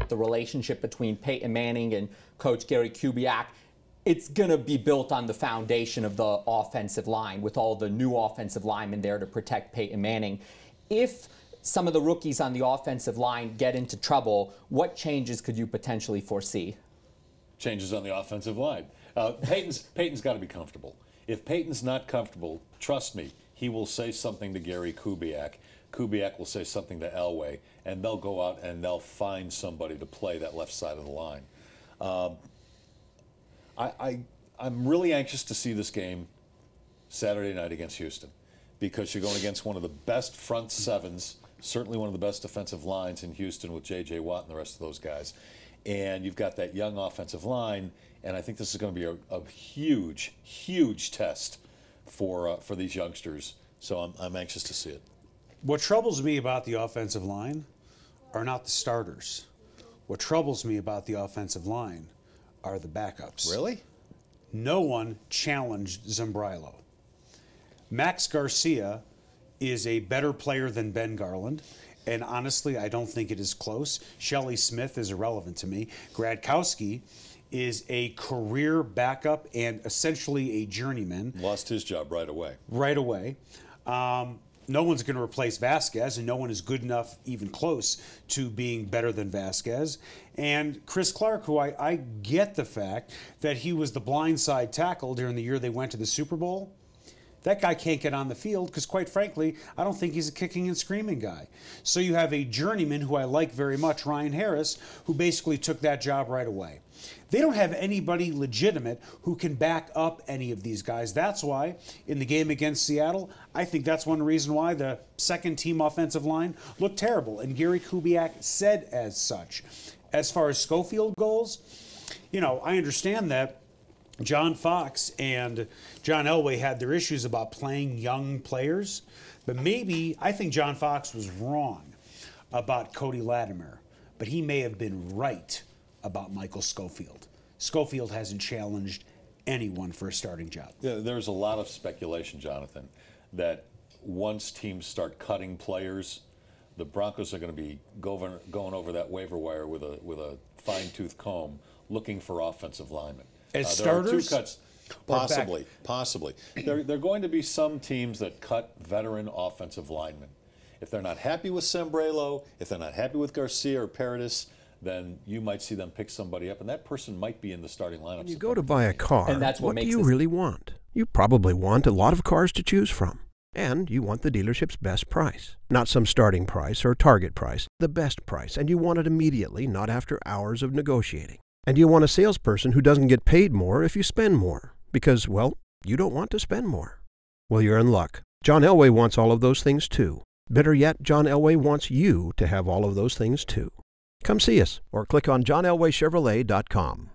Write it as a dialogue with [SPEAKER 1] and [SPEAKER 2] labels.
[SPEAKER 1] with the relationship between Peyton Manning and Coach Gary Kubiak, it's going to be built on the foundation of the offensive line with all the new offensive linemen there to protect Peyton Manning. If some of the rookies on the offensive line get into trouble, what changes could you potentially foresee?
[SPEAKER 2] Changes on the offensive line. Peyton's got to be comfortable. If Peyton's not comfortable, trust me, he will say something to Gary Kubiak. Kubiak will say something to Elway, and they'll go out and they'll find somebody to play that left side of the line. I'm really anxious to see this game Saturday night against Houston, because you're going against one of the best front sevens, certainly one of the best defensive lines in Houston with J.J. Watt and the rest of those guys. And you've got that young offensive line, and I think this is going to be a huge, huge test for these youngsters. So I'm anxious to see it.
[SPEAKER 3] What troubles me about the offensive line are not the starters. What troubles me about the offensive line are the backups.
[SPEAKER 4] Really?
[SPEAKER 3] No one challenged Zimbrilo. Max Garcia is a better player than Ben Garland, and honestly, I don't think it is close. Shelley Smith is irrelevant to me. Gradkowski is a career backup and essentially a journeyman.
[SPEAKER 2] Lost his job right away.
[SPEAKER 3] Right away. No one's going to replace Vasquez, and no one is good enough, even close, to being better than Vasquez. And Chris Clark, who I get the fact that he was the blindside tackle during the year they went to the Super Bowl. That guy can't get on the field because, quite frankly, I don't think he's a kicking and screaming guy. So you have a journeyman who I like very much, Ryan Harris, who basically took that job right away. They don't have anybody legitimate who can back up any of these guys. That's why, in the game against Seattle, I think that's one reason why the second-team offensive line looked terrible, and Gary Kubiak said as such. As far as Schofield goes, I understand that John Fox and John Elway had their issues about playing young players, but maybe I think John Fox was wrong about Cody Latimer, but he may have been right about Michael Schofield. Schofield hasn't challenged anyone for a starting job.
[SPEAKER 2] Yeah, there's a lot of speculation, Jonathan, that once teams start cutting players, the Broncos are going to be going over that waiver wire with a fine-tooth comb looking for offensive linemen.
[SPEAKER 3] As starters?
[SPEAKER 2] There are two cuts. Possibly. There are going to be some teams that cut veteran offensive linemen. If they're not happy with Sambrailo, if they're not happy with Garcia or Paradis, then you might see them pick somebody up, and that person might be in the starting lineup.
[SPEAKER 5] When you go to buy a car,
[SPEAKER 1] and that's
[SPEAKER 5] what do you really want? You probably want a lot of cars to choose from. And you want the dealership's best price. Not some starting price or target price, the best price. And you want it immediately, not after hours of negotiating. And you want a salesperson who doesn't get paid more if you spend more. Because, well, you don't want to spend more. Well, you're in luck. John Elway wants all of those things too. Better yet, John Elway wants you to have all of those things too. Come see us or click on johnelwaychevrolet.com.